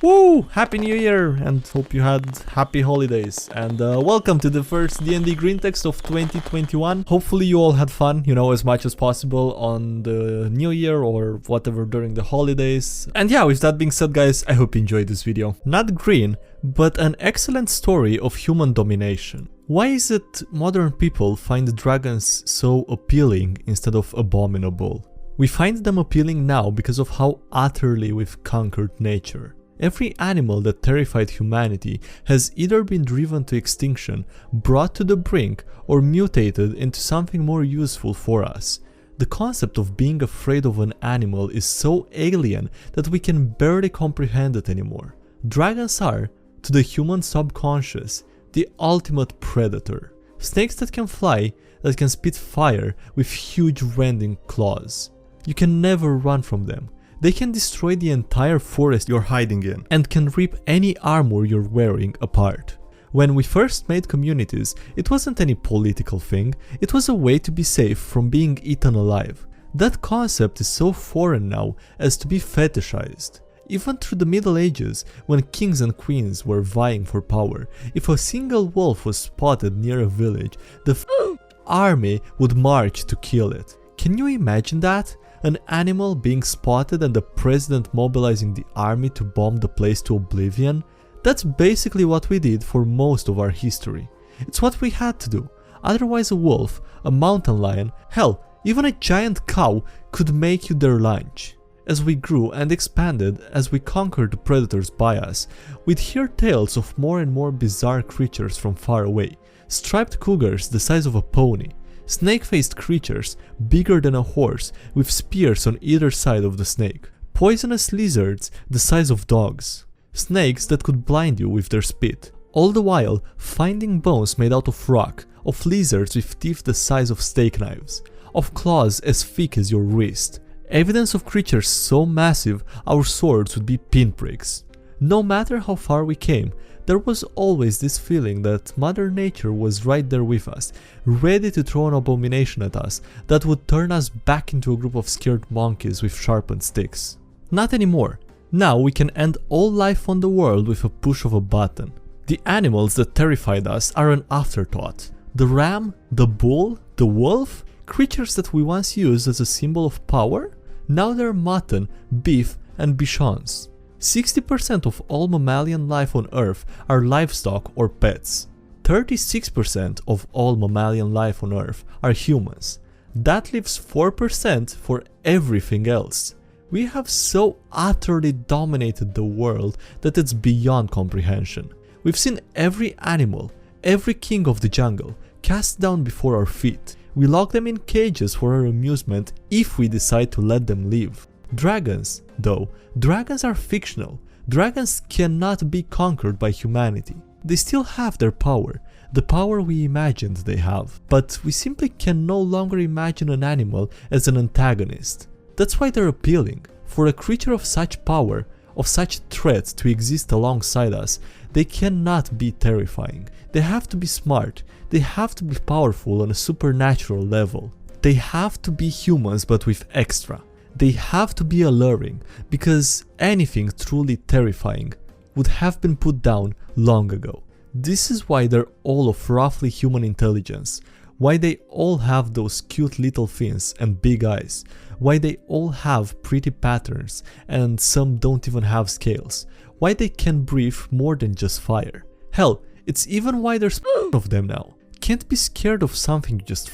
Woo! Happy New Year and hope you had happy holidays and welcome to the first DnDGreentext of 2021. Hopefully you all had fun, as much as possible on the New Year or whatever during the holidays. And yeah, with that being said guys, I hope you enjoyed this video. Not green, but an excellent story of human domination. Why is it modern people find dragons so appealing instead of abominable? We find them appealing now because of how utterly we've conquered nature. Every animal that terrified humanity has either been driven to extinction, brought to the brink, or mutated into something more useful for us. The concept of being afraid of an animal is so alien that we can barely comprehend it anymore. Dragons are, to the human subconscious, the ultimate predator. Snakes that can fly, that can spit fire with huge rending claws. You can never run from them. They can destroy the entire forest you're hiding in and can rip any armor you're wearing apart. When we first made communities, it wasn't any political thing, it was a way to be safe from being eaten alive. That concept is so foreign now as to be fetishized. Even through the Middle Ages, when kings and queens were vying for power, if a single wolf was spotted near a village, the army would march to kill it. Can you imagine that? An animal being spotted and the president mobilizing the army to bomb the place to oblivion? That's basically what we did for most of our history. It's what we had to do. Otherwise a wolf, a mountain lion, hell, even a giant cow could make you their lunch. As we grew and expanded, as we conquered the predators by us, we'd hear tales of more and more bizarre creatures from far away. Striped cougars the size of a pony. Snake-faced creatures, bigger than a horse, with spears on either side of the snake. Poisonous lizards the size of dogs. Snakes that could blind you with their spit. All the while, finding bones made out of rock, of lizards with teeth the size of steak knives, of claws as thick as your wrist. Evidence of creatures so massive, our swords would be pinpricks. No matter how far we came, there was always this feeling that Mother Nature was right there with us, ready to throw an abomination at us that would turn us back into a group of scared monkeys with sharpened sticks. Not anymore. Now we can end all life on the world with a push of a button. The animals that terrified us are an afterthought. The ram, the bull, the wolf, creatures that we once used as a symbol of power, now they're mutton, beef and bichons. 60% of all mammalian life on Earth are livestock or pets. 36% of all mammalian life on Earth are humans. That leaves 4% for everything else. We have so utterly dominated the world that it's beyond comprehension. We've seen every animal, every king of the jungle, cast down before our feet. We lock them in cages for our amusement if we decide to let them live. Dragons, though, dragons are fictional. Dragons cannot be conquered by humanity. They still have their power, the power we imagined they have. But we simply can no longer imagine an animal as an antagonist. That's why they're appealing. For a creature of such power, of such threat to exist alongside us, they cannot be terrifying. They have to be smart. They have to be powerful on a supernatural level. They have to be humans but with extra. They have to be alluring, because anything truly terrifying would have been put down long ago. This is why they're all of roughly human intelligence, why they all have those cute little fins and big eyes, why they all have pretty patterns and some don't even have scales, why they can breathe more than just fire. Hell, it's even why there's of them now. Can't be scared of something you just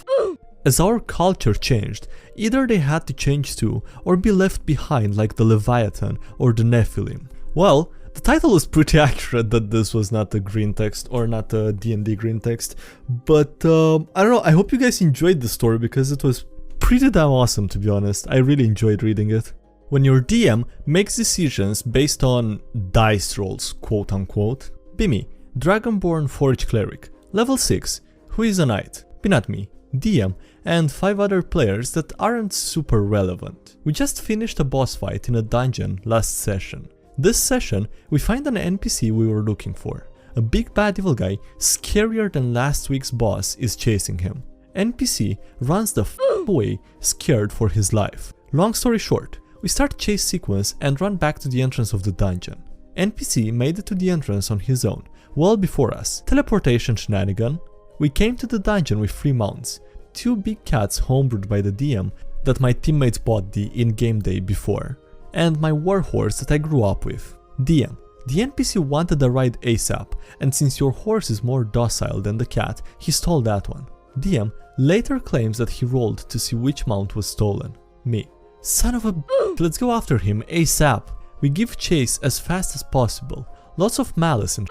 As our culture changed, either they had to change too, or be left behind like the Leviathan or the Nephilim. Well, the title is pretty accurate that this was not a green text or not a DnDGreentext, but I don't know, I hope you guys enjoyed the story because it was pretty damn awesome, to be honest. I really enjoyed reading it. When your DM makes decisions based on dice rolls, quote unquote, be me, Dragonborn Forge Cleric, level 6, who is a knight, be not me, DM, and 5 other players that aren't super relevant. We just finished a boss fight in a dungeon last session. This session, we find an NPC we were looking for. A big bad evil guy, scarier than last week's boss, is chasing him. NPC runs the away, scared for his life. Long story short, we start chase sequence and run back to the entrance of the dungeon. NPC made it to the entrance on his own, well before us. Teleportation shenanigan. We came to the dungeon with 3 mounts, 2 big cats homebrewed by the DM that my teammates bought the in-game day before, and my warhorse that I grew up with. DM. The NPC wanted a ride ASAP, and since your horse is more docile than the cat, he stole that one. DM later claims that he rolled to see which mount was stolen. Me. Son of a bitch, let's go after him ASAP. We give chase as fast as possible. Lots of malice and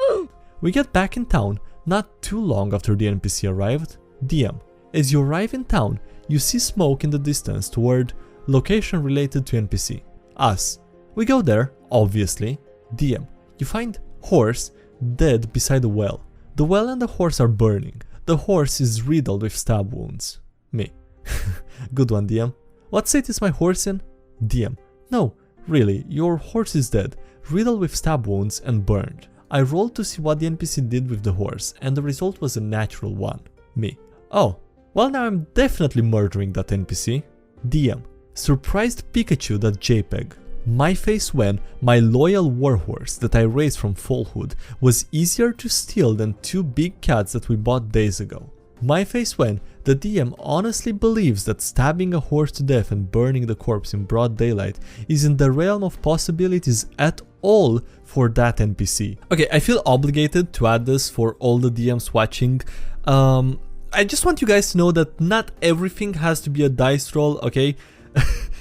we get back in town not too long after the NPC arrived. DM. As you arrive in town, you see smoke in the distance toward location related to NPC. Us. We go there, obviously. DM. You find horse dead beside a well. The well and the horse are burning. The horse is riddled with stab wounds. Me. Good one, DM. What state is my horse in? DM. No, really, your horse is dead, riddled with stab wounds and burned. I rolled to see what the NPC did with the horse, and the result was a natural one. Me. Oh, well now I'm definitely murdering that NPC. DM. Surprised Pikachu.jpg. My face when my loyal warhorse that I raised from falsehood was easier to steal than 2 big cats that we bought days ago. My face when the DM honestly believes that stabbing a horse to death and burning the corpse in broad daylight is in the realm of possibilities at all for that NPC. Okay, I feel obligated to add this for all the DMs watching. I just want you guys to know that not everything has to be a dice roll, okay?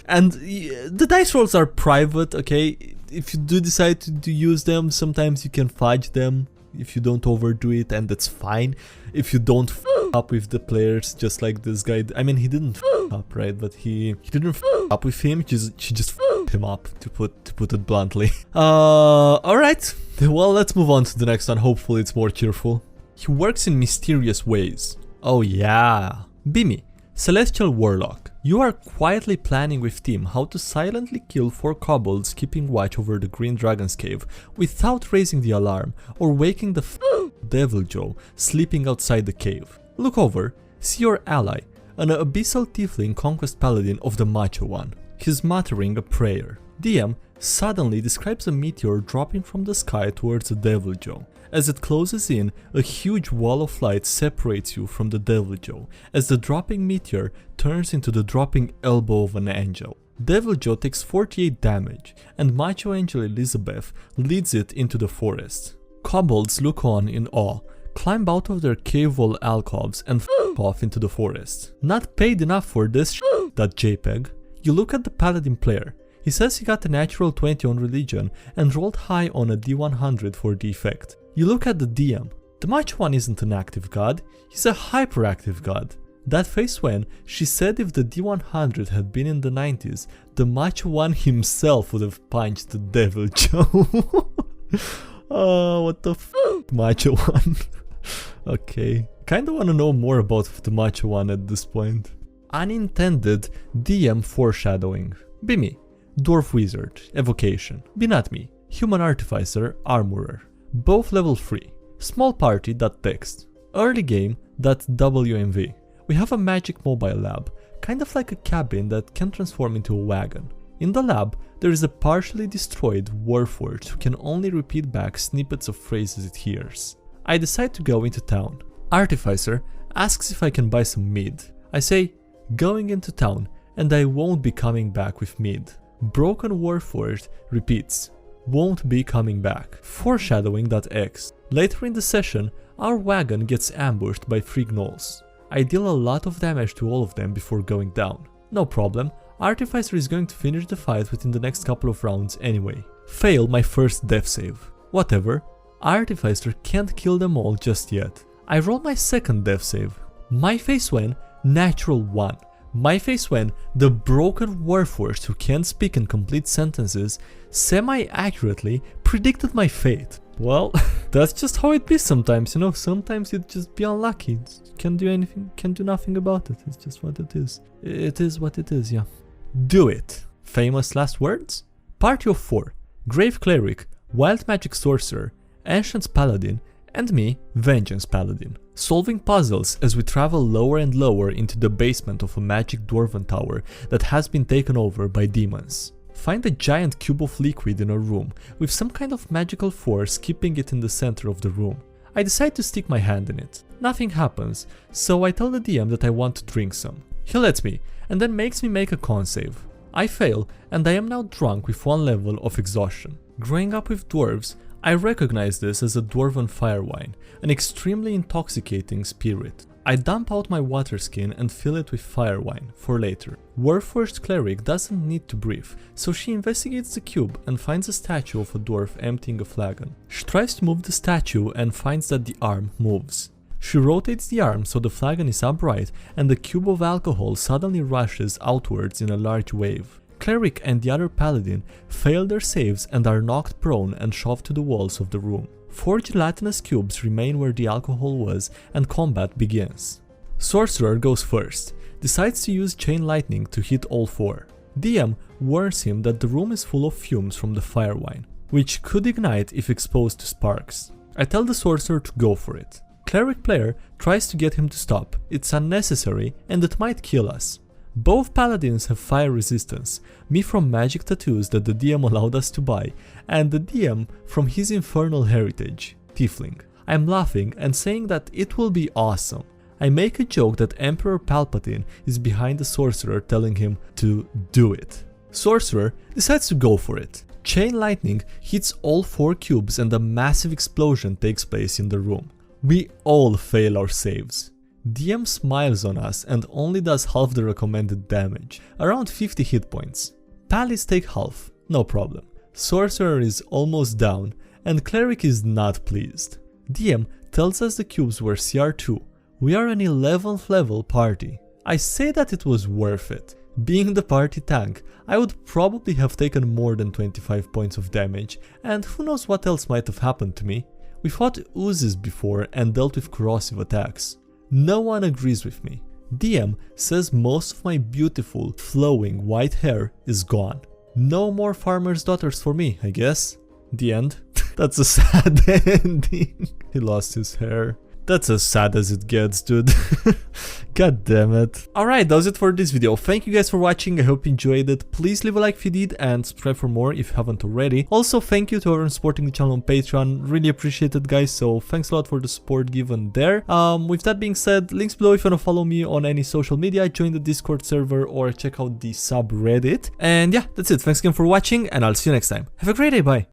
And the dice rolls are private, okay? If you do decide to use them, sometimes you can fudge them if you don't overdo it, and that's fine. If you don't f up with the players, just like this guy. I mean, he didn't f up, right? But he didn't f up with him. She just f him up, to put it bluntly. Alright. Well, let's move on to the next one. Hopefully it's more cheerful. He works in mysterious ways. Oh yeah. Bimi. Celestial Warlock. You are quietly planning with team how to silently kill 4 kobolds keeping watch over the Green Dragon's cave without raising the alarm or waking the Devil Joe sleeping outside the cave. Look over, see your ally, an abyssal tiefling conquest paladin of the Macho One. He's muttering a prayer. DM suddenly describes a meteor dropping from the sky towards the Devil Joe. As it closes in, a huge wall of light separates you from the Devil Joe, as the dropping meteor turns into the dropping elbow of an angel. Devil Joe takes 48 damage, and Macho Angel Elizabeth leads it into the forest. Kobolds look on in awe, climb out of their cave wall alcoves and f off into the forest. Not paid enough for this JPEG. You look at the paladin player. He says he got a natural 20 on religion and rolled high on a D100 for the effect. You look at the DM. The Macho One isn't an active god, he's a hyperactive god. That face when she said if the D100 had been in the 90s, the Macho One himself would have punched the Devil Joe. Oh, what the f***, Macho One. Okay, kinda wanna know more about the Macho One at this point. Unintended DM foreshadowing. Be me. Dwarf Wizard, Evocation. Be not me. Human Artificer, Armorer. Both level 3. Small party.text. Early game.wmv. We have a magic mobile lab, kind of like a cabin that can transform into a wagon. In the lab, there is a partially destroyed warforged who can only repeat back snippets of phrases it hears. I decide to go into town. Artificer asks if I can buy some mead. I say, going into town, and I won't be coming back with mead. Broken Warforged repeats, won't be coming back. Foreshadowing.x. Later in the session, our wagon gets ambushed by 3 gnolls. I deal a lot of damage to all of them before going down. No problem, Artificer is going to finish the fight within the next couple of rounds anyway. Fail my first death save. Whatever, Artificer can't kill them all just yet. I roll my second death save. My face when, natural 1. My face when the broken warforged who can't speak and complete sentences semi-accurately predicted my fate. Well, that's just how it be sometimes, you know, sometimes you'd just be unlucky. Can't do anything, can't do nothing about it, it's just what it is. It is what it is, yeah. Do it. Famous last words? Party of 4. Grave Cleric, Wild Magic Sorcerer, Ancient Paladin, and me, Vengeance Paladin. Solving puzzles as we travel lower and lower into the basement of a magic dwarven tower that has been taken over by demons. find a giant cube of liquid in a room, with some kind of magical force keeping it in the center of the room. I decide to stick my hand in it. Nothing happens, so I tell the DM that I want to drink some. He lets me, and then makes me make a con save. I fail, and I am now drunk with 1 level of exhaustion. Growing up with dwarves, I recognize this as a dwarven fire wine, an extremely intoxicating spirit. I dump out my water skin and fill it with fire wine, for later. Warforged cleric doesn't need to breathe, so she investigates the cube and finds a statue of a dwarf emptying a flagon. She tries to move the statue and finds that the arm moves. She rotates the arm so the flagon is upright and the cube of alcohol suddenly rushes outwards in a large wave. Cleric and the other paladin fail their saves and are knocked prone and shoved to the walls of the room. 4 gelatinous cubes remain where the alcohol was and combat begins. Sorcerer goes first, decides to use chain lightning to hit all 4. DM warns him that the room is full of fumes from the fire wine, which could ignite if exposed to sparks. I tell the sorcerer to go for it. Cleric player tries to get him to stop, it's unnecessary and it might kill us. Both paladins have fire resistance, me from magic tattoos that the DM allowed us to buy, and the DM from his infernal heritage, tiefling. I'm laughing and saying that it will be awesome. I make a joke that Emperor Palpatine is behind the sorcerer telling him to do it. Sorcerer decides to go for it. Chain lightning hits all 4 cubes and a massive explosion takes place in the room. We all fail our saves. DM smiles on us and only does half the recommended damage, around 50 hit points. Pallies take half, no problem. Sorcerer is almost down and Cleric is not pleased. DM tells us the cubes were CR2. We are an 11th level party. I say that it was worth it. Being the party tank, I would probably have taken more than 25 points of damage, and who knows what else might have happened to me. We fought oozes before and dealt with corrosive attacks. No one agrees with me. DM says most of my beautiful, flowing white hair is gone. No more farmer's daughters for me, I guess. The end. That's a sad ending. He lost his hair. That's as sad as it gets, dude. God damn it. Alright, that was it for this video. Thank you guys for watching, I hope you enjoyed it. Please leave a like if you did and subscribe for more if you haven't already. Also, thank you to everyone supporting the channel on Patreon. Really appreciate it, guys, so thanks a lot for the support given there. With that being said, links below if you want to follow me on any social media, join the Discord server or check out the subreddit. And yeah, that's it. Thanks again for watching and I'll see you next time. Have a great day, bye.